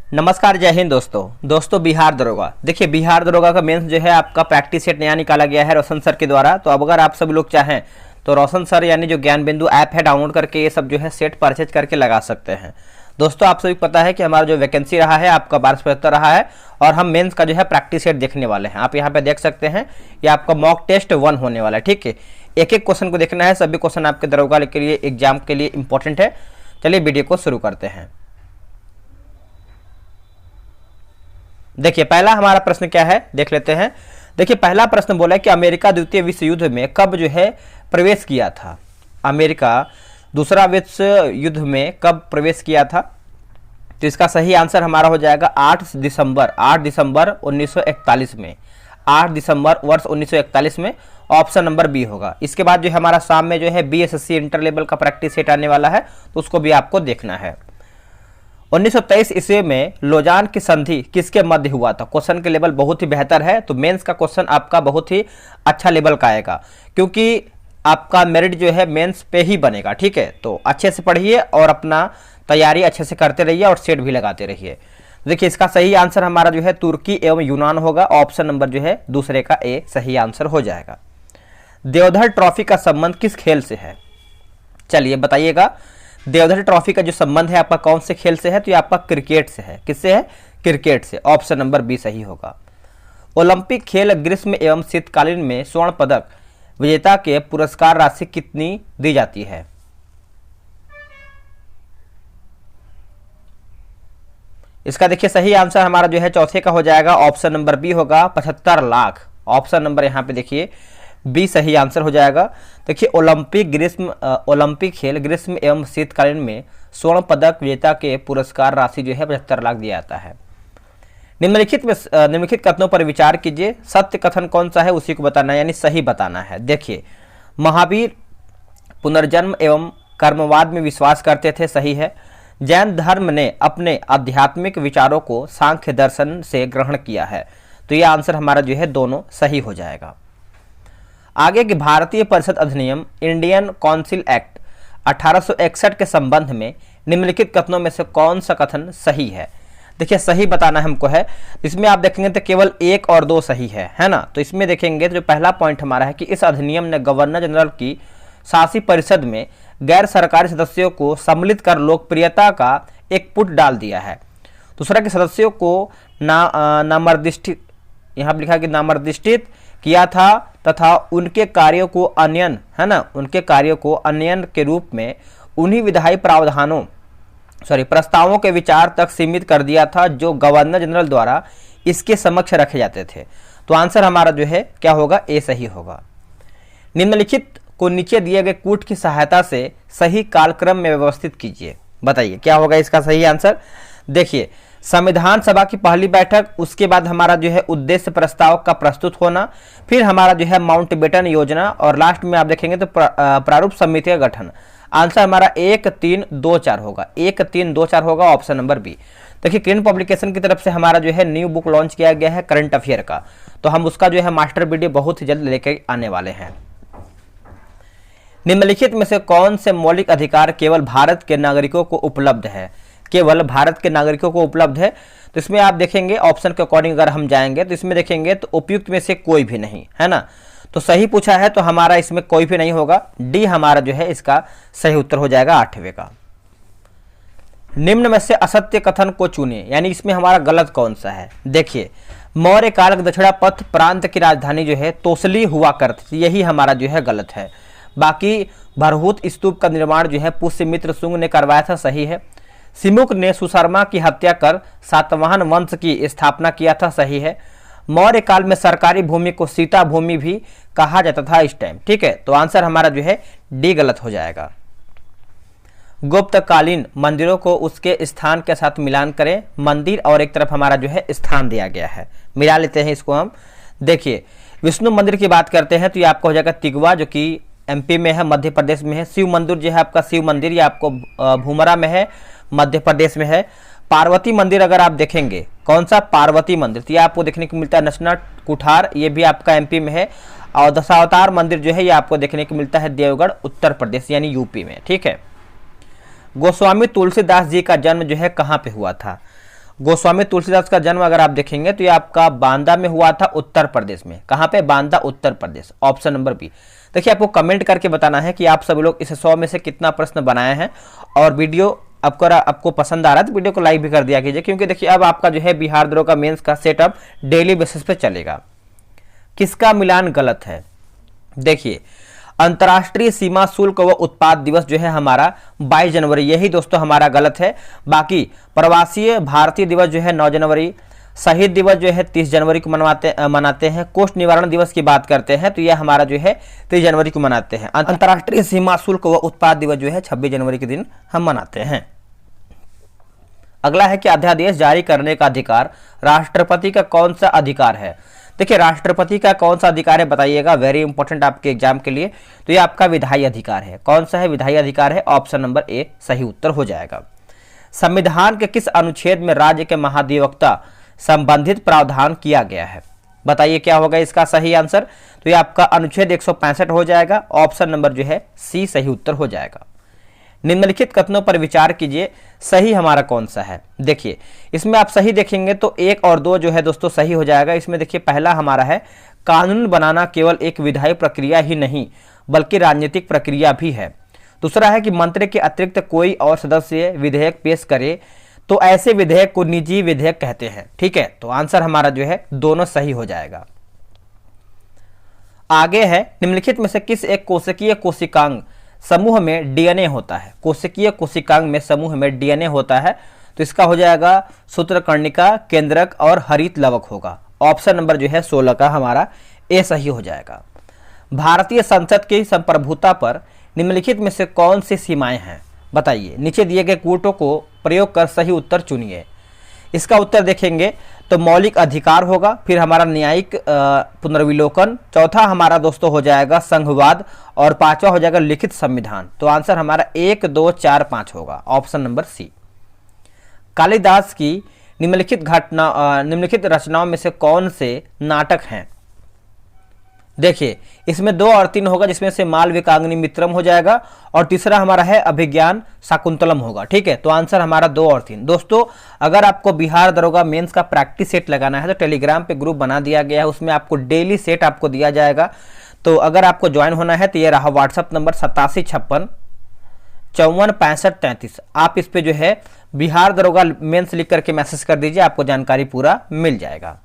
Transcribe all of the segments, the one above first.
नमस्कार, जय हिंद दोस्तों बिहार दरोगा। देखिए, बिहार दरोगा का मेंस जो है आपका प्रैक्टिस सेट नया निकाला गया है रोशन सर के द्वारा। तो अब अगर आप सब लोग चाहें तो रोशन सर यानी जो ज्ञान बिंदु ऐप है डाउनलोड करके ये सब जो है सेट परचेज करके लगा सकते हैं। दोस्तों, आप सभी को पता है कि हमारा जो वैकेंसी रहा है आपका 1275 रहा है और हम मेंस का जो है प्रैक्टिस सेट देखने वाले हैं। आप यहाँ पे देख सकते हैं, ये आपका मॉक टेस्ट 1 होने वाला है। ठीक है, एक एक क्वेश्चन को देखना है, सभी क्वेश्चन आपके दरोगा के लिए एग्जाम के लिए इंपॉर्टेंट है। चलिए वीडियो को शुरू करते हैं। देखिए, पहला हमारा प्रश्न क्या है देख लेते हैं। देखिए, पहला प्रश्न बोला है कि अमेरिका द्वितीय विश्व युद्ध में कब जो है प्रवेश किया था। अमेरिका दूसरा विश्व युद्ध में कब प्रवेश किया था। तो इसका सही आंसर हमारा हो जाएगा 8 दिसंबर 1941 में। 8 दिसंबर वर्ष 1941 में ऑप्शन नंबर बी होगा। इसके बाद जो हमारा शाम में जो है बीएसएससी इंटर लेवल का प्रैक्टिस सेट आने वाला है, तो उसको भी आपको देखना है। 1923 ईस्वी में लोजान की संधि किसके मध्य हुआ था। क्वेश्चन के लेवल बहुत ही बेहतर है, तो मेंस का क्वेश्चन आपका बहुत ही अच्छा लेवल का आएगा, क्योंकि आपका मेरिट जो है मेंस पे ही बनेगा। ठीक है, तो अच्छे से पढ़िए और अपना तैयारी अच्छे से करते रहिए और सेट भी लगाते रहिए। देखिए, इसका सही आंसर हमारा जो है तुर्की एवं यूनान होगा। ऑप्शन नंबर जो है दूसरे का ए सही आंसर हो जाएगा। देवधर ट्रॉफी का संबंध किस खेल से है। चलिए बताइएगा, देवधर ट्रॉफी का जो संबंध है आपका कौन से खेल से है। तो ये आपका क्रिकेट से है। किससे है? क्रिकेट से। ऑप्शन नंबर बी सही होगा। ओलंपिक खेल ग्रीष्म एवं शीतकालीन में स्वर्ण पदक विजेता के पुरस्कार राशि कितनी दी जाती है। इसका देखिए सही आंसर हमारा जो है चौथे का हो जाएगा। ऑप्शन नंबर बी होगा 75 लाख। ऑप्शन नंबर यहाँ पे देखिए बी सही आंसर हो जाएगा। देखिए, ओलंपिक खेल ग्रीष्म एवं शीतकालीन में स्वर्ण पदक विजेता के पुरस्कार राशि जो है 75 लाख दिया जाता है। निम्नलिखित कथनों पर विचार कीजिए। सत्य कथन कौन सा है उसी को बताना है, यानी सही बताना है। देखिए, महावीर पुनर्जन्म एवं कर्मवाद में विश्वास करते थे, सही है। जैन धर्म ने अपने आध्यात्मिक विचारों को सांख्य दर्शन से ग्रहण किया है, तो यह आंसर हमारा जो है दोनों सही हो जाएगा। आगे की भारतीय परिषद अधिनियम इंडियन काउंसिल एक्ट 1861 के संबंध में निम्नलिखित कथनों में से कौन सा कथन सही है। देखिए, सही बताना हमको है। इसमें आप देखेंगे तो केवल 1 और 2 सही है ना। तो इसमें देखेंगे तो जो पहला पॉइंट हमारा है कि इस अधिनियम ने गवर्नर जनरल की शासी परिषद में गैर सरकारी सदस्यों को सम्मिलित कर लोकप्रियता का एक पुट डाल दिया है। दूसरा के सदस्यों को नामर्दिष्टित, यहाँ पर लिखा कि नामर्दिष्टित किया था तथा उनके कार्यों को अन्यन, है ना, उनके कार्यों को अन्यन के रूप में उन्हीं विधायी प्रस्तावों के विचार तक सीमित कर दिया था जो गवर्नर जनरल द्वारा इसके समक्ष रखे जाते थे। तो आंसर हमारा जो है क्या होगा, ए सही होगा। निम्नलिखित को नीचे दिए गए कूट की सहायता से सही कालक्रम में व्यवस्थित कीजिए। बताइए क्या होगा इसका सही आंसर। देखिए, संविधान सभा की पहली बैठक, उसके बाद हमारा जो है उद्देश्य प्रस्ताव का प्रस्तुत होना, फिर हमारा जो है माउंटबेटन योजना और लास्ट में आप देखेंगे तो प्रारूप समिति का गठन। आंसर हमारा 1, 3, 2, 4 होगा। 1, 3, 2, 4 होगा। Option number B. देखिए, क्रेन पब्लिकेशन की तरफ से हमारा जो है न्यू बुक लॉन्च किया गया है करंट अफेयर का, तो हम उसका जो है मास्टर वीडियो बहुत ही जल्द लेकर आने वाले हैं। निम्नलिखित में से कौन से मौलिक अधिकार केवल भारत के नागरिकों को उपलब्ध है। केवल भारत के नागरिकों को उपलब्ध है। तो इसमें आप देखेंगे ऑप्शन के अकॉर्डिंग अगर हम जाएंगे तो इसमें देखेंगे तो उपयुक्त में से कोई भी नहीं, है ना। तो सही पूछा है तो हमारा इसमें कोई भी नहीं होगा। डी हमारा जो है इसका सही उत्तर हो जाएगा 8वें का। निम्न में से असत्य कथन को चुनिए, यानी इसमें हमारा गलत कौन सा है। देखिए, मौर्य काल दक्षिणापथ प्रांत की राजधानी जो है तोसली हुआ करती थी, यही हमारा जो है गलत है। बाकी भरहूत स्तूप का निर्माण जो है पुष्यमित्र शुंग ने करवाया था, सही है। सिमुक ने सुशर्मा की हत्या कर सातवाहन वंश की स्थापना किया था, सही है। मौर्य काल में सरकारी भूमि को सीता भूमि भी कहा जाता था इस टाइम, ठीक है। तो आंसर हमारा जो है डी गलत हो जाएगा। गुप्तकालीन मंदिरों को उसके स्थान के साथ मिलान करें। मंदिर और एक तरफ हमारा जो है स्थान दिया गया है, मिला लेते हैं इसको हम। देखिए, विष्णु मंदिर की बात करते हैं तो ये आपका हो जाएगा तिगवा, जो कि एमपी में है, मध्य प्रदेश में है। शिव मंदिर जो है आपका शिव मंदिर, ये आपको भूमरा में है, मध्य प्रदेश में है। पार्वती मंदिर अगर आप देखेंगे, कौन सा पार्वती मंदिर, तो ये आपको देखने को मिलता है नचना कुठार, ये भी आपका एमपी में है। और दशावतार मंदिर जो है ये आपको देखने को मिलता है देवगढ़, उत्तर प्रदेश यानी यूपी में, ठीक है। गोस्वामी तुलसीदास जी का जन्म जो है कहाँ पे हुआ था। गोस्वामी तुलसीदास का जन्म अगर आप देखेंगे तो ये आपका बांदा में हुआ था, उत्तर प्रदेश में। कहाँ पे? Banda, Uttar Pradesh. Option number B. देखिए आपको कमेंट करके बताना है कि आप सभी लोग इस 100 में से कितना प्रश्न बनाए हैं, और वीडियो आपको पसंद आ रहा है तो वीडियो को लाइक भी कर दिया कीजिए, क्योंकि देखिए अब आपका जो है बिहार दरोगा मेंस का सेटअप डेली बेसिस पे चलेगा। किसका मिलान गलत है? देखिए अंतर्राष्ट्रीय सीमा शुल्क व उत्पाद दिवस जो है हमारा 22 जनवरी, यही दोस्तों हमारा गलत है। बाकी प्रवासीय भारतीय दिवस जो है 9 जनवरी, शहीद दिवस जो है 30 जनवरी को मनाते हैं। कोष्ठ निवारण दिवस की बात करते हैं तो यह हमारा जो है 30 जनवरी को मनाते हैं। अंतर्राष्ट्रीय सीमा शुल्क व उत्पाद दिवस जो है 26 जनवरी के दिन हम मनाते हैं। अगला है कि अध्यादेश जारी करने का अधिकार राष्ट्रपति का कौन सा अधिकार है? देखिए राष्ट्रपति का कौन सा अधिकार है बताइएगा, वेरी इंपॉर्टेंट आपके एग्जाम के लिए। तो ये आपका विधायी अधिकार है। कौन सा है? विधायी अधिकार है। ऑप्शन नंबर ए सही उत्तर हो जाएगा। संविधान के किस अनुच्छेद में राज्य के महाधिवक्ता संबंधित प्रावधान किया गया है? बताइए क्या होगा इसका सही आंसर? तो ये आपका अनुच्छेद 165 हो जाएगा। ऑप्शन नंबर जो है सी सही उत्तर हो जाएगा। निम्नलिखित कथनों पर विचार कीजिए, सही हमारा कौन सा है? देखिए इसमें आप सही देखेंगे तो 1 और 2 जो है दोस्तों सही हो जाएगा। इसमें देखिए पहला हमारा है, कानून बनाना केवल एक विधायी प्रक्रिया ही नहीं बल्कि राजनीतिक प्रक्रिया भी है। दूसरा है कि मंत्री के अतिरिक्त कोई और सदस्य विधेयक पेश करे तो ऐसे विधेयक को निजी विधेयक कहते हैं। ठीक है, तो आंसर हमारा जो है दोनों सही हो जाएगा। आगे है, निम्नलिखित में से किस एक कोशिकीय कोशिकांग समूह में डीएनए होता है? कोशिकीय कोशिकांग में समूह में डीएनए होता है तो इसका हो जाएगा सूत्रकर्णिका, केंद्रक और हरित लवक होगा। ऑप्शन नंबर जो है 16 का हमारा ए सही हो जाएगा। भारतीय संसद की संप्रभुता पर निम्नलिखित में से कौन सी सीमाएं हैं? बताइए। नीचे दिए गए कूटों को प्रयोग कर सही उत्तर चुनिए। इसका उत्तर देखेंगे तो मौलिक अधिकार होगा, फिर हमारा न्यायिक पुनर्विलोकन, चौथा हमारा दोस्तों हो जाएगा संघवाद, और पांचवा हो जाएगा लिखित संविधान। तो आंसर हमारा 1, 2, 4, 5 होगा। Option number C. कालिदास की निम्नलिखित रचनाओं में से कौन से नाटक हैं? देखिए इसमें 2 और 3 होगा, जिसमें से मालविकाग्नि मित्रम हो जाएगा और तीसरा हमारा है अभिज्ञान शाकुंतलम होगा। ठीक है, तो आंसर हमारा 2 और 3। दोस्तों अगर आपको बिहार दरोगा मेंस का प्रैक्टिस सेट लगाना है तो टेलीग्राम पे ग्रुप बना दिया गया है, उसमें आपको डेली सेट आपको दिया जाएगा। तो अगर आपको ज्वाइन होना है तो ये रहा व्हाट्सअप नंबर 8756 54 65 33। आप इस पे जो है बिहार दरोगा मेंस लिख करके मैसेज कर दीजिए, आपको जानकारी पूरा मिल जाएगा।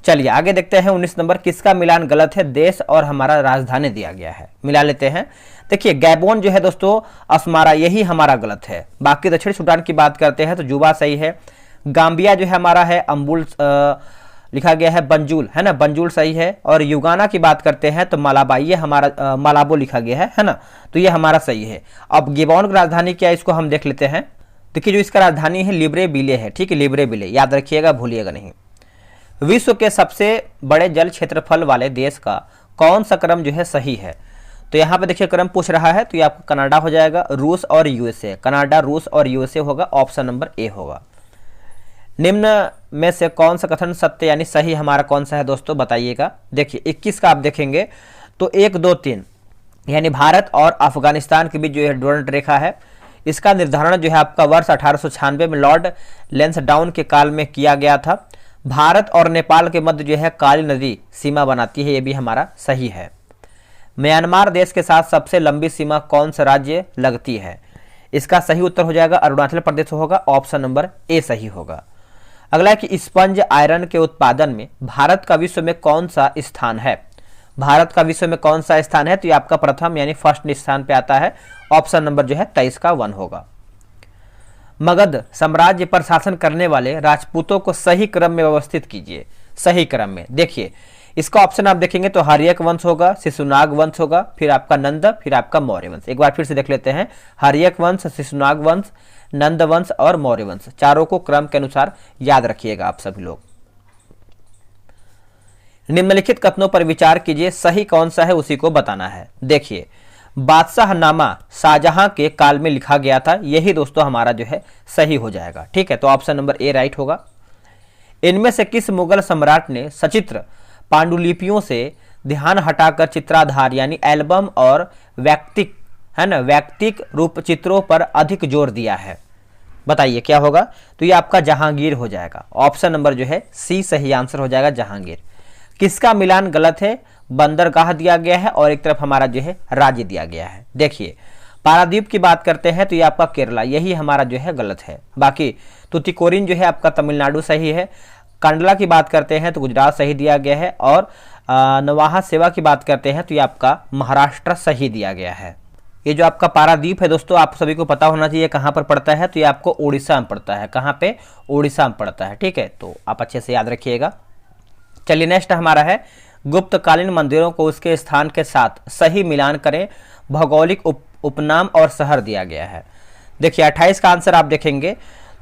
चलिए आगे देखते हैं 19 नंबर, किसका मिलान गलत है? देश और हमारा राजधानी दिया गया है, मिला लेते हैं। देखिए गैबोन जो है दोस्तों अस्मारा, यही हमारा गलत है। बाकी दक्षिण सूडान की बात करते हैं तो जुबा सही है। गाम्बिया जो है हमारा है अम्बुल लिखा गया है, बंजुल है ना, बंजुल सही है। और युगाना की बात करते हैं तो मालाबा, ये हमारा मालाबो लिखा गया है ना, तो ये हमारा सही है। अब गिबॉन की राजधानी क्या है इसको हम देख लेते हैं। देखिए जो इसका राजधानी है लिब्रेविले है। ठीक है, लिब्रेविले याद रखिएगा, भूलिएगा नहीं। विश्व के सबसे बड़े जल क्षेत्रफल वाले देश का कौन सा क्रम जो है सही है? तो यहाँ पे देखिए क्रम पूछ रहा है तो ये आपका कनाडा हो जाएगा, रूस और यूएसए। कनाडा, रूस और यूएसए होगा। ऑप्शन नंबर ए होगा। निम्न में से कौन सा कथन सत्य यानी सही हमारा कौन सा है दोस्तों बताइएगा। देखिए 21 का आप देखेंगे तो 1, 2, 3 यानी भारत और अफगानिस्तान के बीच जो है डोरंट रेखा है, इसका निर्धारण जो है आपका वर्ष 1896 में लॉर्ड लैंसडाउन के काल में किया गया था। भारत और नेपाल के मध्य जो है काली नदी सीमा बनाती है, ये भी हमारा सही है। म्यांमार देश के साथ सबसे लंबी सीमा कौन सा राज्य लगती है? इसका सही उत्तर हो जाएगा अरुणाचल प्रदेश होगा। ऑप्शन नंबर ए सही होगा। अगला है कि स्पंज आयरन के उत्पादन में भारत का विश्व में कौन सा स्थान है? भारत का विश्व में कौन सा स्थान है? तो ये आपका प्रथम यानी फर्स्ट स्थान पे आता है। ऑप्शन नंबर जो है 23 का 1 होगा। मगध साम्राज्य पर शासन करने वाले राजपूतों को सही क्रम में व्यवस्थित कीजिए। सही क्रम में देखिए इसका ऑप्शन आप देखेंगे तो हर्यक वंश होगा, शिशुनाग वंश होगा, फिर आपका नंद, फिर आपका मौर्य वंश। एक बार फिर से देख लेते हैं, हर्यक वंश, शिशुनाग वंश, नंद वंश और मौर्य वंश, चारों को क्रम के अनुसार याद रखिएगा आप सभी लोग। निम्नलिखित कथनों पर विचार कीजिए, सही कौन सा है उसी को बताना है। देखिए बादशाहनामा शाहजहां के काल में लिखा गया था, यही दोस्तों हमारा जो है सही हो जाएगा। ठीक है, तो ऑप्शन नंबर ए राइट होगा। इनमें से किस मुगल सम्राट ने सचित्र पांडुलिपियों से ध्यान हटाकर चित्राधार यानी एल्बम और वैयक्तिक है ना, वैयक्तिक रूप चित्रों पर अधिक जोर दिया है? बताइए क्या होगा? तो ये आपका जहांगीर हो जाएगा। ऑप्शन नंबर जो है सी सही आंसर हो जाएगा, जहांगीर। किसका मिलान गलत है? बंदरगाह दिया गया है और एक तरफ हमारा जो है राज्य दिया गया है। देखिए पारादीप की बात करते हैं तो ये आपका केरला, यही हमारा जो है गलत है। बाकी तुतिकोरिन जो है आपका तमिलनाडु सही है। कंडला की बात करते हैं तो गुजरात सही दिया गया है। और नवाहा सेवा की बात करते हैं तो ये आपका महाराष्ट्र सही दिया गया है। ये जो आपका पारादीप है दोस्तों, आप सभी को पता होना चाहिए कहाँ पर पड़ता है, तो ये आपको उड़ीसा में पड़ता है। कहाँ पे? उड़ीसा में पड़ता है, ठीक है, तो आप अच्छे से याद रखिएगा। चलिए नेक्स्ट हमारा है, गुप्तकालीन मंदिरों को उसके स्थान के साथ सही मिलान करें, भौगोलिक उपनाम और शहर दिया गया है। देखिए 28 का आंसर आप देखेंगे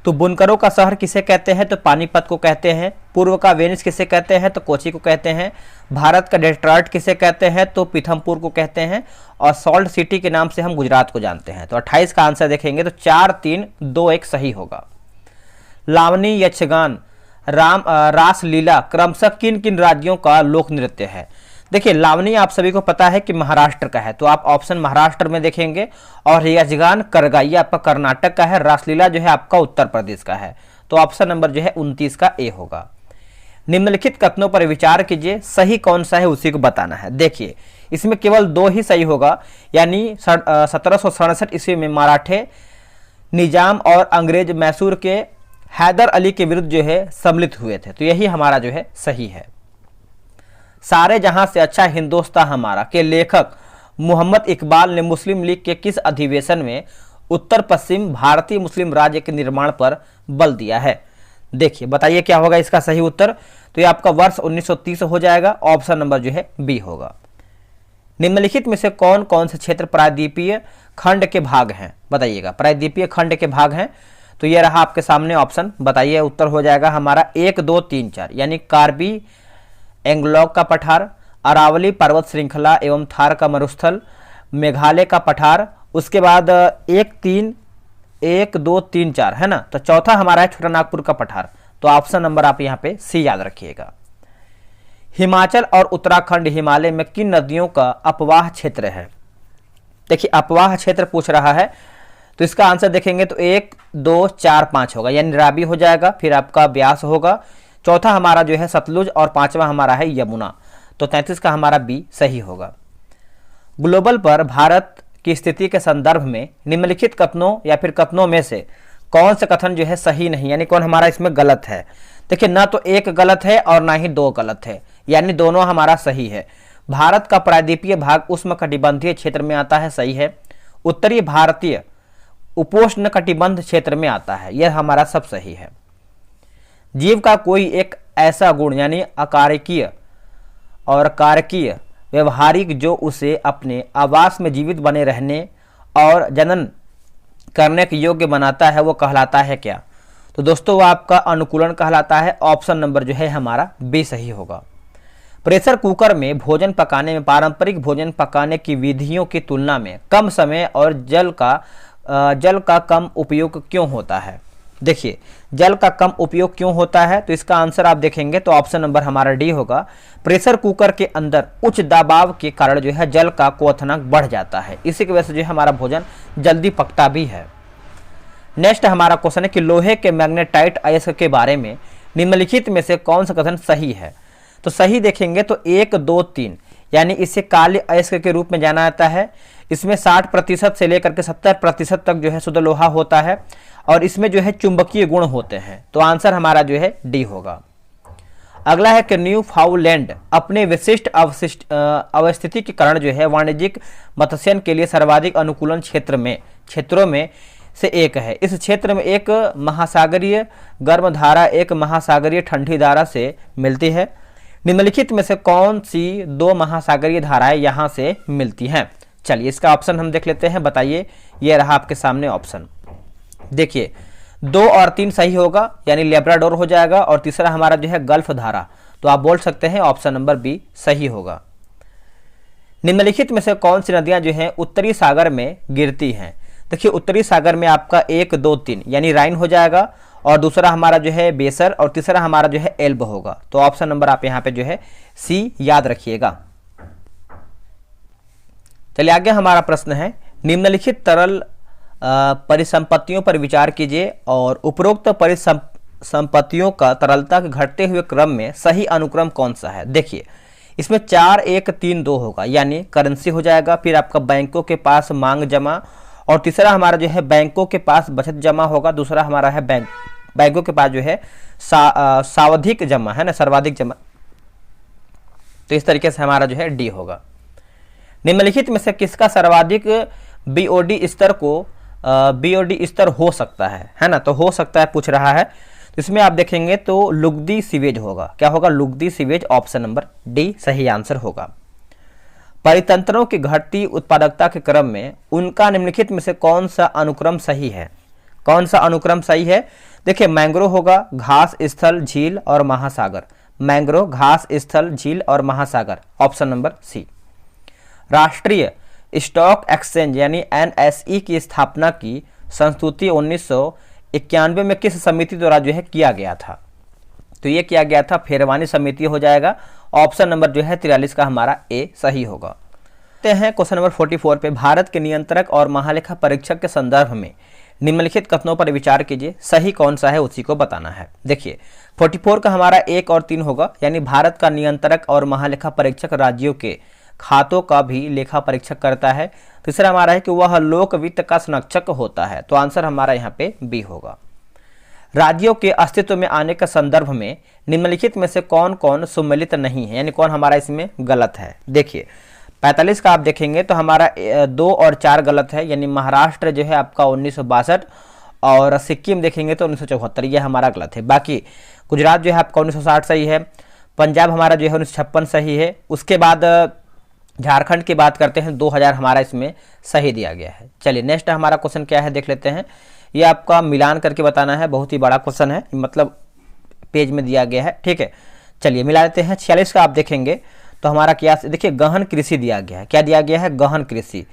तो बुनकरों का शहर किसे कहते हैं? तो पानीपत को कहते हैं। पूर्व का वेनिस किसे कहते हैं? तो कोची को कहते हैं। भारत का डेट्रॉयट किसे कहते हैं? तो पीथमपुर को कहते हैं। और सॉल्ट सिटी के नाम से हम गुजरात को जानते हैं। तो 28 का आंसर देखेंगे तो 4 3 2 1 सही होगा। लावनी, यक्षगान, रासलीला क्रमशः किन किन राज्यों का लोक नृत्य है? देखिए लावनी आप सभी को पता है कि महाराष्ट्र का है, तो आप ऑप्शन महाराष्ट्र में देखेंगे। और यक्षगान करगा ये आपका कर्नाटक का है। रासलीला जो है आपका उत्तर प्रदेश का है। तो ऑप्शन नंबर जो है 29 का ए होगा। निम्नलिखित कथनों पर विचार कीजिए, सही कौन सा है उसी को बताना है। देखिए इसमें केवल 2 ही सही होगा, यानी 1767 ईस्वी में मराठे निजाम और अंग्रेज मैसूर के हैदर अली के विरुद्ध जो है सम्मिलित हुए थे, तो यही हमारा जो है सही है। सारे जहां से अच्छा हिंदुस्तान हमारा के लेखक मोहम्मद इकबाल ने मुस्लिम लीग के किस अधिवेशन में उत्तर पश्चिम भारतीय मुस्लिम राज्य के निर्माण पर बल दिया है? देखिए बताइए क्या होगा इसका सही उत्तर? तो ये आपका वर्ष 1930 हो जाएगा। ऑप्शन नंबर जो है बी होगा। निम्नलिखित में से कौन कौन से क्षेत्र प्रायद्वीपीय खंड के भाग हैं? बताइएगा, प्रायद्वीपीय खंड के भाग हैं। तो ये रहा आपके सामने ऑप्शन, बताइए उत्तर हो जाएगा हमारा 1 2 3 4, यानी कार्बी एंग्लोक का पठार, अरावली पर्वत श्रृंखला एवं थार का मरुस्थल, मेघालय का पठार, उसके बाद 1 2 3 4 है ना। तो चौथा हमारा है छोटा नागपुर का पठार। तो ऑप्शन नंबर आप यहाँ पे सी याद रखिएगा। हिमाचल और उत्तराखंड हिमालय में किन नदियों का अपवाह क्षेत्र है? देखिए अपवाह क्षेत्र पूछ रहा है, तो इसका आंसर देखेंगे तो 1 2 4 5 होगा, यानी रावी हो जाएगा, फिर आपका ब्यास होगा, चौथा हमारा जो है सतलुज और पांचवा हमारा है यमुना। तो 33 का हमारा बी सही होगा। ग्लोबल पर भारत की स्थिति के संदर्भ में निम्नलिखित कथनों या फिर कथनों में से कौन सा कथन जो है सही नहीं, यानी कौन हमारा इसमें गलत है? देखिए ना तो 1 गलत है और ना ही 2 गलत है, यानी दोनों हमारा सही है। भारत का प्रायद्वीपीय भाग उष्णकटिबंधीय क्षेत्र में आता है, सही है। उत्तरी भारतीय उपोष्ण कटिबंध क्षेत्र में आता है, यह हमारा सब सही है। जीव का कोई एक ऐसा गुण यानी अकारकीय और कारकीय व्यवहारिक जो उसे अपने आवास में जीवित बने रहने और जनन करने के योग्य बनाता है, वो कहलाता है क्या? तो दोस्तों वो आपका अनुकूलन कहलाता है। ऑप्शन नंबर जो है हमारा बी सही होगा। प्रेशर कुकर में भोजन पकाने में पारंपरिक भोजन पकाने की विधियों की तुलना में कम समय और जल का कम उपयोग क्यों होता है? देखिए जल का कम उपयोग क्यों होता है, तो इसका आंसर आप देखेंगे तो ऑप्शन नंबर हमारा डी होगा। प्रेशर कुकर के अंदर उच्च दबाव के कारण जो है जल का क्वथनांक बढ़ जाता है, इसी की वजह से जो है हमारा भोजन जल्दी पकता भी है। नेक्स्ट हमारा क्वेश्चन है कि लोहे के मैग्नेटाइट अयस्क के बारे में निम्नलिखित में से कौन सा कथन सही है? तो सही देखेंगे तो 1 2 3, यानी इसे काले अयस्क के रूप में जाना जाता है। इसमें 60% से लेकर के 70% तक जो है शुद्ध लोहा होता है और इसमें जो है चुंबकीय गुण होते हैं। तो आंसर हमारा जो है डी होगा। अगला है कि न्यूफाउंडलैंड अपने विशिष्ट अवस्थिति के कारण जो है वाणिज्यिक मत्स्यन के लिए सर्वाधिक अनुकूलन क्षेत्रों में से एक है। इस क्षेत्र में एक महासागरीय गर्म धारा एक महासागरीय ठंडी धारा से मिलती है। निम्नलिखित में से कौन सी 2 महासागरीय धाराएं यहां से मिलती हैं? चलिए इसका ऑप्शन हम देख लेते हैं, बताइए। यह रहा आपके सामने ऑप्शन, देखिए 2 और 3 सही होगा, यानी लेब्राडोर हो जाएगा, और तीसरा हमारा जो है गल्फ धारा। तो आप बोल सकते हैं ऑप्शन नंबर बी सही होगा। निम्नलिखित में से कौन सी नदियां जो हैं उत्तरी सागर में गिरती हैं? देखिए उत्तरी सागर में आपका 1 2 3 यानी राइन हो जाएगा, और दूसरा हमारा जो है बेसर, और तीसरा हमारा जो है एल्ब होगा। तो ऑप्शन नंबर आप यहाँ पे जो है सी याद रखिएगा। चलिए आगे हमारा प्रश्न है, निम्नलिखित तरल परिसंपत्तियों पर विचार कीजिए और उपरोक्त परिसंपत्तियों का तरलता के घटते हुए क्रम में सही अनुक्रम कौन सा है। देखिए इसमें 4 1 3 2 होगा, यानी करेंसी हो जाएगा, फिर आपका बैंकों के पास मांग जमा, और तीसरा हमारा जो है बैंकों के पास बचत जमा होगा, दूसरा हमारा है बैंकों के पास जो है सावधिक जमा है ना, सर्वाधिक जमा। तो इस तरीके से हमारा जो है डी होगा। निम्नलिखित में से किसका सर्वाधिक बीओडी स्तर हो सकता है ना, तो हो सकता है पूछ रहा है, तो इसमें आप देखेंगे तो लुगदी सीवेज होगा। क्या होगा? लुगदी सीवेज, ऑप्शन नंबर डी सही आंसर होगा। परितंत्रों की घटती उत्पादकता के क्रम में उनका निम्नलिखित में से कौन सा अनुक्रम सही है? कौन सा अनुक्रम सही है? देखिए मैंग्रोव होगा, घास स्थल, झील और महासागर। मैंग्रोव, घास स्थल, झील और महासागर, ऑप्शन नंबर सी। राष्ट्रीय स्टॉक एक्सचेंज यानी एनएसई की स्थापना की संस्तुति 1991 में किस समिति द्वारा जो है किया गया था? तो ये किया गया था फेरवानी समिति हो जाएगा, ऑप्शन नंबर जो है 43 का हमारा ए सही होगा। ते हैं क्वेश्चन नंबर 44 पे, भारत के नियंत्रक और महालेखा परीक्षक के संदर्भ में निम्नलिखित कथनों पर विचार कीजिए, सही कौन सा है उसी को बताना है। देखिए 44 का हमारा 1 और 3 होगा, यानी भारत का नियंत्रक और महालेखा परीक्षक राज्यों के खातों का भी लेखा परीक्षक करता है। तीसरा हमारा है कि वह लोक वित्त का संरक्षक होता है, तो आंसर हमारा यहाँ पे बी होगा। राज्यों के अस्तित्व में आने के संदर्भ में निम्नलिखित में से कौन कौन सम्मिलित नहीं है, यानी कौन हमारा इसमें गलत है। देखिए 45 का आप देखेंगे तो हमारा 2 और 4 गलत है, यानी महाराष्ट्र जो है आपका 1962 और सिक्किम देखेंगे तो 1974, यह हमारा गलत है। बाकी गुजरात जो है आपका 1960 सही है, पंजाब हमारा जो है 1956 सही है। उसके बाद झारखंड की बात करते हैं 2000 हमारा इसमें सही दिया गया है। चलिए नेक्स्ट हमारा क्वेश्चन क्या है देख लेते हैं। ये आपका मिलान करके बताना है, बहुत ही बड़ा क्वेश्चन है, मतलब पेज में दिया गया है, ठीक है। चलिए मिला लेते हैं। 46 का आप देखेंगे तो हमारा क्या, देखिए गहन कृषि दिया गया है। क्या दिया गया है? गहन कृषि।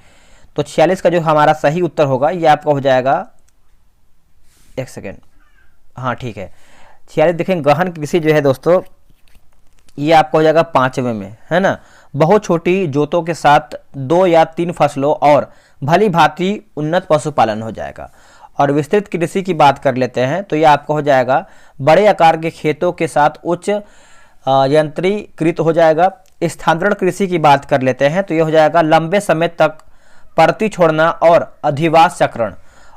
तो 46 का जो हमारा सही उत्तर होगा ये आपका हो जाएगा, एक सेकेंड, हाँ ठीक है 46 देखेंगे गहन कृषि जो है दोस्तों ये आपका हो जाएगा 5वें में, है ना। बहुत छोटी जोतों के साथ 2 या 3 फसलों और भली भांति उन्नत पशुपालन हो जाएगा। और विस्तृत कृषि की बात कर लेते हैं तो ये आपका हो जाएगा बड़े आकार के खेतों के साथ उच्च यंत्रीकृत हो जाएगा। स्थानांतरण कृषि की बात कर लेते हैं तो ये हो जाएगा लंबे समय तक परती छोड़ना और अधिवास चक्रण।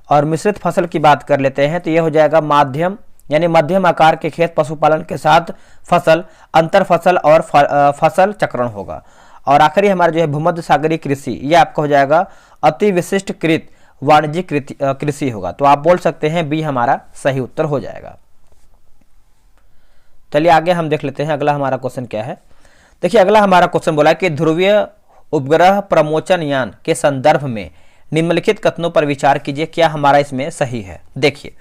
और मिश्रित फसल की बात कर लेते हैं तो ये हो जाएगा माध्यम, यानी मध्यम आकार के खेत पशुपालन के साथ फसल, अंतर फसल और फसल चक्रण होगा। और आखिरी हमारा जो है भूमध्य सागरीय कृषि, ये आपका हो जाएगा अति विशिष्ट कृत वाणिज्यिक कृषि होगा। तो आप बोल सकते हैं बी हमारा सही उत्तर हो जाएगा। चलिए आगे हम देख लेते हैं अगला हमारा क्वेश्चन क्या है। देखिए अगला हमारा क्वेश्चन बोला है कि ध्रुवीय उपग्रह प्रमोचन यान के संदर्भ में निम्नलिखित कथनों पर विचार कीजिए, क्या हमारा इसमें सही है। देखिए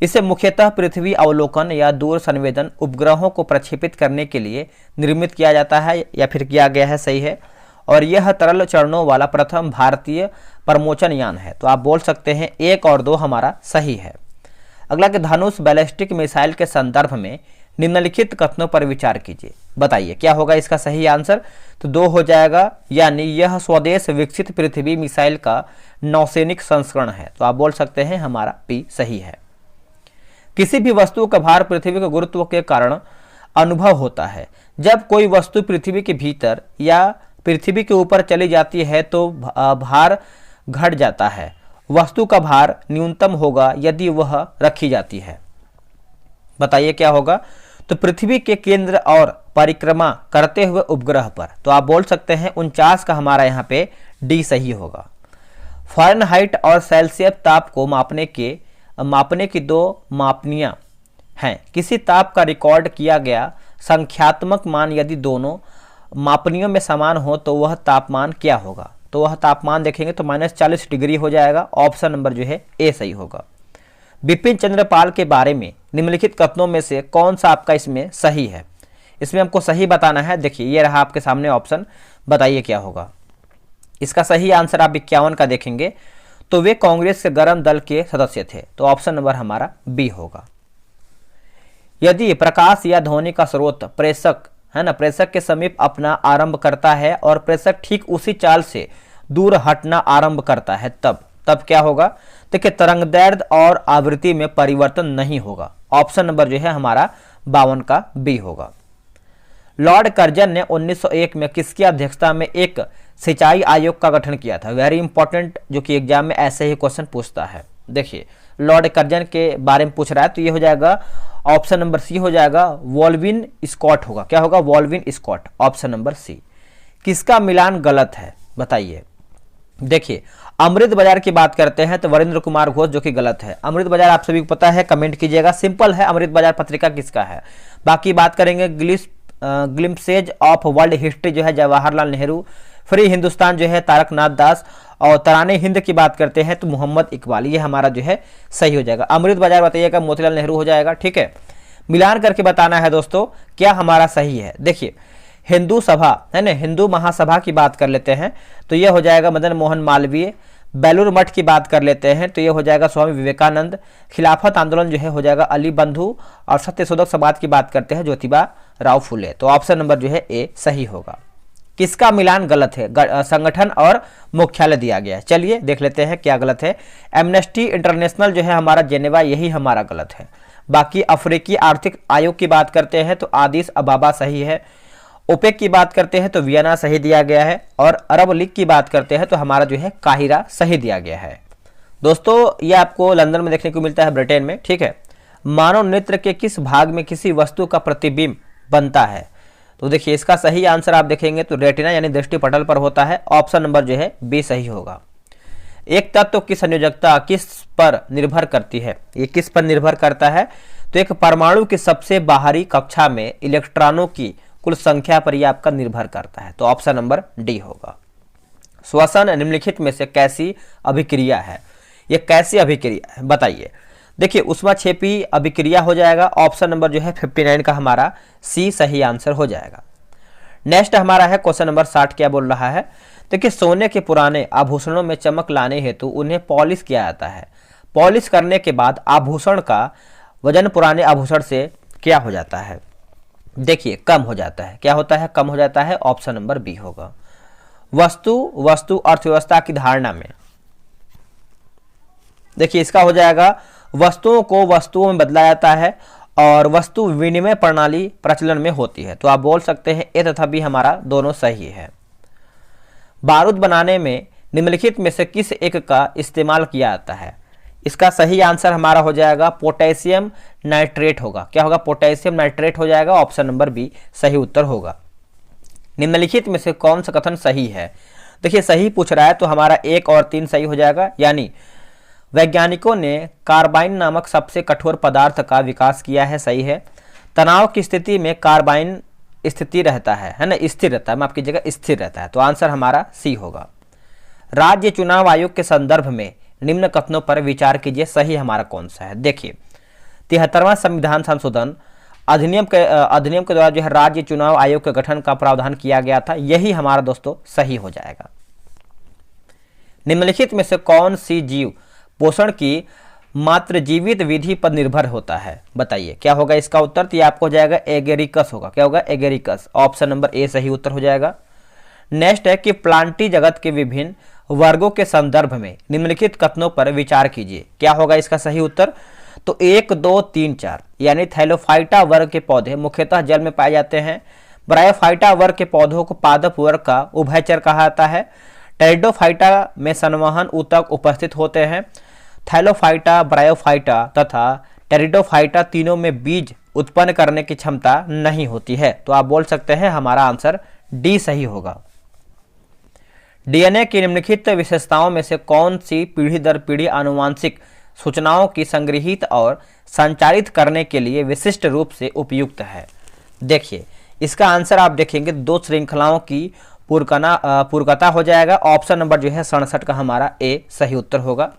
इसे मुख्यतः पृथ्वी अवलोकन या दूर संवेदन उपग्रहों को प्रक्षेपित करने के लिए निर्मित किया जाता है या फिर किया गया है, सही है। और यह तरल चरणों वाला प्रथम भारतीय प्रमोचन यान है, तो आप बोल सकते हैं 1 और 2 हमारा सही है। अगला कि धनुष बैलिस्टिक मिसाइल के संदर्भ में निम्नलिखित कथनों पर विचार कीजिए, बताइए क्या होगा इसका सही आंसर। तो 2 हो जाएगा, यानी यह स्वदेश विकसित पृथ्वी मिसाइल का नौसैनिक संस्करण है, तो आप बोल सकते हैं हमारा बी सही है। किसी भी वस्तु का भार पृथ्वी के गुरुत्व के कारण अनुभव होता है। जब कोई वस्तु पृथ्वी के भीतर या पृथ्वी के ऊपर चली जाती है तो भार घट जाता है। वस्तु का भार न्यूनतम होगा यदि वह रखी जाती है। बताइए क्या होगा। तो पृथ्वी के केंद्र और परिक्रमा करते हुए उपग्रह पर, तो आप बोल सकते हैं 49 का हमारा यहाँ पे डी सही होगा। फ़ारेनहाइट और सेल्सियस ताप को मापने की 2 मापनियां हैं। किसी ताप का रिकॉर्ड किया गया संख्यात्मक मान यदि दोनों मापनियों में समान हो तो वह तापमान क्या होगा। तो वह तापमान देखेंगे तो -40 डिग्री हो जाएगा, ऑप्शन नंबर जो है ए सही होगा। बिपिन चंद्र पाल के बारे में निम्नलिखित कथनों में से कौन सा आपका इसमें सही है। इसमें हमको सही बताना है। देखिए ये रहा आपके सामने ऑप्शन, बताइए क्या होगा इसका सही आंसर। आप 51 का देखेंगे तो वे कांग्रेस के गरम दल के सदस्य थे, तो ऑप्शन नंबर हमारा बी होगा। यदि प्रकाश या ध्वनि का स्रोत प्रेषक है ना, प्रेषक के समीप अपना आरंभ करता है और प्रेषक ठीक उसी चाल से दूर हटना आरंभ करता है तब, तब क्या होगा? देखिए तरंगदैर्ध्य और आवृत्ति में परिवर्तन नहीं होगा। ऑप्शन नंबर जो है हमारा 52 का बी होगा। लॉर्ड कर्जन ने 1901 में किसकी अध्यक्षता में एक सिंचाई आयोग का गठन किया था? वेरी इंपॉर्टेंट, जो कि एग्जाम में ऐसे ही क्वेश्चन पूछता है। देखिए लॉर्ड कर्जन के बारे में पूछ रहा है, तो ये हो जाएगा ऑप्शन नंबर सी हो जाएगा, वॉल्विन स्कॉट होगा। क्या होगा? वॉल्विन स्कॉट, ऑप्शन नंबर सी। किसका मिलान गलत है बताइए? देखिए अमृत बाजार की बात करते हैं तो वरिंद्र कुमार घोष, जो कि गलत है। अमृत बाजार आप सभी को पता है, कमेंट कीजिएगा, सिंपल है। अमृत बाजार पत्रिका किसका है? बाकी बात करेंगे ग्लिम्पसेज ऑफ वर्ल्ड हिस्ट्री जो है जवाहरलाल नेहरू, फ्री हिंदुस्तान जो है तारकनाथ दास, और तराने हिंद की बात करते हैं तो मोहम्मद इकबाल। ये हमारा जो है सही हो जाएगा। अमृत बाजार बताइएगा मोतीलाल नेहरू हो जाएगा। ठीक है, मिलान करके बताना है दोस्तों क्या हमारा सही है। देखिए हिंदू सभा है ना, हिंदू महासभा की बात कर लेते हैं तो ये हो जाएगा मदन मोहन मालवीय। बेलूर मठ की बात कर लेते हैं तो ये हो जाएगा स्वामी विवेकानंद। खिलाफत आंदोलन जो है हो जाएगा अली बंधु, और सत्यशोधक समाज की बात करते हैं ज्योतिबा राव फुले। तो ऑप्शन नंबर जो है ए सही होगा। किसका मिलान गलत है? संगठन और मुख्यालय दिया गया है। चलिए देख लेते हैं क्या गलत है। एमनेस्टी इंटरनेशनल जो है हमारा जेनेवा, यही हमारा गलत है। बाकी अफ्रीकी आर्थिक आयोग की बात करते हैं तो आदिस अबाबा सही है। ओपेक की बात करते हैं तो वियना सही दिया गया है, और अरब लीग की बात करते हैं तो हमारा जो है काहिरा सही दिया गया है। दोस्तों ये आपको लंदन में देखने को मिलता है, ब्रिटेन में। ठीक है, मानव नेत्र के किस भाग में किसी वस्तु का प्रतिबिंब बनता है? तो देखिए इसका सही आंसर आप देखेंगे तो रेटिना यानी दृष्टि पटल पर होता है। ऑप्शन नंबर जो है बी सही होगा। एक तत्व की संयोजकता किस पर निर्भर करती है? ये किस पर निर्भर करता है? तो एक परमाणु की सबसे बाहरी कक्षा में इलेक्ट्रॉनों की कुल संख्या पर यह आपका निर्भर करता है। तो ऑप्शन नंबर डी होगा। श्वसन निम्नलिखित में से कैसी अभिक्रिया है? यह कैसी अभिक्रिया है बताइए? देखिए उष्माक्षेपी अभिक्रिया हो जाएगा। ऑप्शन नंबर जो है 59 का हमारा सी सही आंसर हो जाएगा। नेक्स्ट हमारा है क्वेश्चन नंबर 60। क्या बोल रहा है? देखिए सोने के पुराने आभूषणों में चमक लाने हेतु उन्हें पॉलिश किया जाता है। पॉलिश करने के बाद आभूषण का वजन पुराने आभूषण से क्या हो जाता है? देखिए कम हो जाता है। क्या होता है? कम हो जाता है। ऑप्शन नंबर बी होगा। वस्तु अर्थव्यवस्था की धारणा में देखिए इसका हो जाएगा वस्तुओं को वस्तुओं में बदला जाता है और वस्तु विनिमय प्रणाली प्रचलन में होती है। तो आप बोल सकते हैं ए तथा बी हमारा दोनों सही है। बारूद बनाने में निम्नलिखित में से किस एक का इस्तेमाल किया जाता है? इसका सही आंसर हमारा हो जाएगा पोटेशियम नाइट्रेट होगा। क्या होगा? पोटेशियम नाइट्रेट हो जाएगा। ऑप्शन नंबर बी सही उत्तर होगा। निम्नलिखित में से कौन सा कथन सही है? देखिए सही पूछ रहा है तो हमारा 1 और 3 सही हो जाएगा। यानी वैज्ञानिकों ने कार्बाइन नामक सबसे कठोर पदार्थ का विकास किया है, सही है। तनाव की स्थिति में कार्बाइन स्थिति रहता है ना, स्थिर रहता है, माफ कीजिएगा स्थिर रहता है। तो आंसर हमारा सी होगा। राज्य चुनाव आयोग के संदर्भ में निम्न कथनों पर विचार कीजिए, सही हमारा कौन सा है? देखिए 73वां संविधान संशोधन अधिनियम के द्वारा जो है राज्य चुनाव आयोग के गठन का प्रावधान किया गया था, यही हमारा दोस्तों सही हो जाएगा। निम्नलिखित में से कौन सी जीव पोषण की मात्र जीवित विधि पर निर्भर होता है? बताइए क्या होगा इसका उत्तर? तो ये आपको हो जाएगा एगेरिकस होगा। क्या होगा? एगेरिकस। ऑप्शन नंबर ए सही उत्तर हो जाएगा। नेक्स्ट है कि प्लांटी जगत के विभिन्न वर्गों के संदर्भ में निम्नलिखित कथनों पर विचार कीजिए। क्या होगा इसका सही उत्तर? तो 1, 2, 3, 4 यानी थैलोफाइटा वर्ग के पौधे मुख्यतः जल में पाए जाते हैं। ब्रायोफाइटा वर्ग के पौधों को पादप वर्ग का उभयचर कहा जाता है। टेरिडोफाइटा में संवहन ऊतक उपस्थित होते हैं। थैलोफाइटा, ब्रायोफाइटा तथा टेरिडोफाइटा तीनों में बीज उत्पन्न करने की क्षमता नहीं होती है। तो आप बोल सकते हैं हमारा आंसर डी सही होगा। डीएनए की निम्नलिखित विशेषताओं में से कौन सी पीढ़ी दर पीढ़ी आनुवांशिक सूचनाओं की संग्रहित और संचारित करने के लिए विशिष्ट रूप से उपयुक्त है? देखिए इसका आंसर आप देखेंगे 2 श्रृंखलाओं की पूरकता हो जाएगा। ऑप्शन नंबर जो है 67 का हमारा ए सही उत्तर होगा।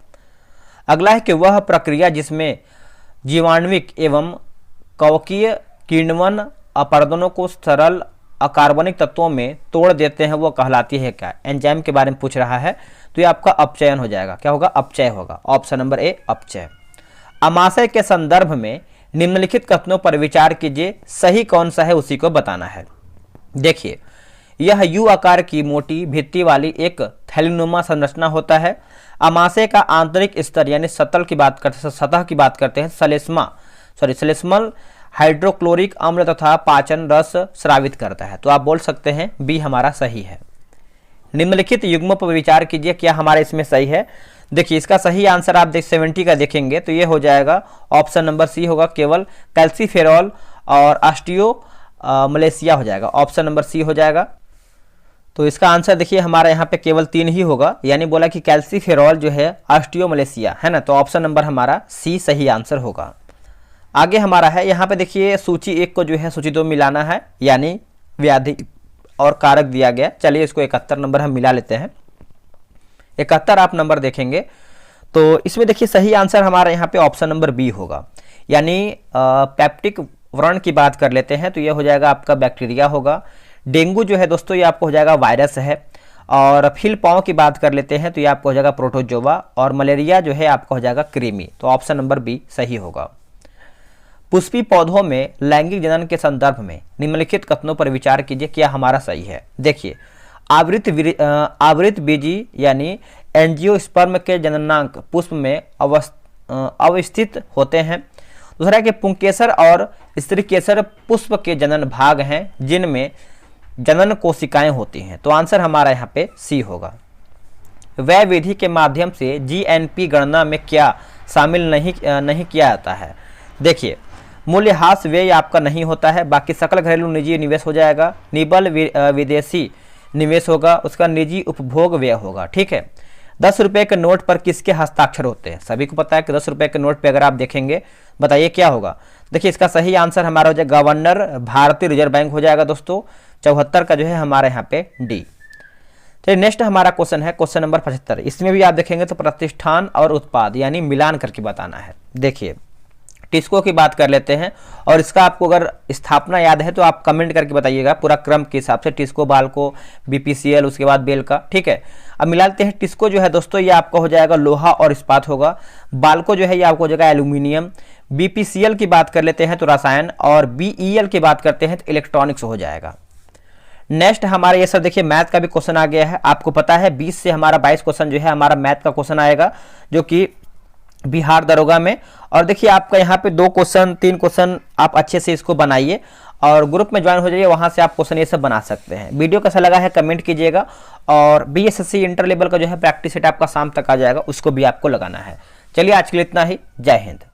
अगला है कि वह प्रक्रिया जिसमें जीवाणुविक एवं कवकीय किण्वन अपरदनों को सरल अकार्बनिक तत्वों में तोड़ देते हैं वो कहलाती है क्या? एंजाइम के बारे में पूछ रहा है तो ये आपका अपचयन हो जाएगा। क्या होगा? अपचय होगा। Option number A अपचय। अमाशय के संदर्भ में निम्नलिखित कथनों पर विचार कीजिए, सही कौन सा है उसी को बताना है। देखिए यह यू आकार की मोटी भित्ति वाली एक थैलीनुमा संरचना होता है। अमाशय का आंतरिक स्तर यानी सतह की बात करते हैं श्लेष्मल हाइड्रोक्लोरिक अम्ल तथा पाचन रस स्रावित करता है। तो आप बोल सकते हैं बी हमारा सही है। निम्नलिखित युग्मों पर विचार कीजिए, क्या हमारा इसमें सही है। देखिए इसका सही आंसर आप 70 का देखेंगे तो ये हो जाएगा ऑप्शन नंबर सी होगा, केवल कैल्सीफेरॉल और ऑस्टियो मलेशिया हो जाएगा, ऑप्शन नंबर सी हो जाएगा। तो इसका आंसर देखिए हमारा यहाँ पे केवल 3 ही होगा, यानी बोला कि कैल्सीफेरॉल जो है ऑस्टियो मलेशिया है ना, तो ऑप्शन नंबर हमारा सी सही आंसर होगा। आगे हमारा है यहाँ पे देखिए सूची 1 को जो है सूची 2 मिलाना है, यानी व्याधि और कारक दिया गया। चलिए इसको 71 नंबर हम मिला लेते हैं। 71 आप नंबर देखेंगे तो इसमें देखिए सही आंसर हमारा यहाँ पे ऑप्शन नंबर बी होगा, यानी पेप्टिक व्रण की बात कर लेते हैं तो ये हो जाएगा आपका बैक्टीरिया होगा। डेंगू जो है दोस्तों ये आपको हो जाएगा वायरस है। और फिल पाँव की बात कर लेते हैं तो ये आपको हो जाएगा प्रोटोजोवा। और मलेरिया जो है आपका हो जाएगा कृमि, तो ऑप्शन नंबर बी सही होगा। पुष्पी पौधों में लैंगिक जनन के संदर्भ में निम्नलिखित कथनों पर विचार कीजिए, क्या हमारा सही है। देखिए आवृत बीजी यानी एंजियोस्पर्म के जननांक पुष्प में अवस्थित होते हैं। दूसरा कि पुंकेसर और स्त्रीकेसर पुष्प के जनन भाग हैं जिनमें जनन कोशिकाएं होती हैं, तो आंसर हमारा यहाँ पे सी होगा। वह विधि के माध्यम से जीएनपी गणना में क्या शामिल नहीं किया जाता है। देखिए मूल्यह्रास व्यय आपका नहीं होता है, बाकी सकल घरेलू निजी निवेश हो जाएगा, निबल विदेशी निवेश होगा, उसका निजी उपभोग व्यय होगा। ठीक है, 10 रुपये के नोट पर किसके हस्ताक्षर होते हैं। सभी को पता है कि 10 रुपये के नोट पे अगर आप देखेंगे बताइए क्या होगा। देखिए इसका सही आंसर हमारा हो जाएगा गवर्नर भारतीय रिजर्व बैंक हो जाएगा दोस्तों। 74 का जो है हमारे यहाँ पे डी। चलिए नेक्स्ट हमारा क्वेश्चन है क्वेश्चन नंबर 75। इसमें भी आप देखेंगे तो प्रतिष्ठान और उत्पाद यानी मिलान करके बताना है। देखिए टिस्को की बात कर लेते हैं और इसका आपको अगर स्थापना याद है तो आप कमेंट करके बताइएगा पूरा क्रम के हिसाब से, टिस्को, बाल्को, बीपीसीएल, उसके बाद बेल का। ठीक है, अब मिला लेते हैं। टिस्को जो है दोस्तों ये आपका हो जाएगा लोहा और इस्पात होगा। बाल्को जो है ये आपको हो जाएगा एल्यूमिनियम। बीपीसीएल की बात कर लेते हैं तो रसायन, और बीईएल की बात करते हैं तो इलेक्ट्रॉनिक्स हो जाएगा। नेक्स्ट हमारा ये सर देखिए मैथ का भी क्वेश्चन आ गया है। आपको पता है 20 से हमारा 22 क्वेश्चन जो है हमारा मैथ का क्वेश्चन आएगा, जो कि बिहार दरोगा में। और देखिए आपका यहाँ पे 2 क्वेश्चन 3 क्वेश्चन आप अच्छे से इसको बनाइए और ग्रुप में ज्वाइन हो जाइए, वहाँ से आप क्वेश्चन ये सब बना सकते हैं। वीडियो कैसा लगा है कमेंट कीजिएगा। और बीएसएससी इंटर लेवल का जो है प्रैक्टिस सेट आपका शाम तक आ जाएगा, उसको भी आपको लगाना है। चलिए आज के लिए इतना ही, जय हिंद।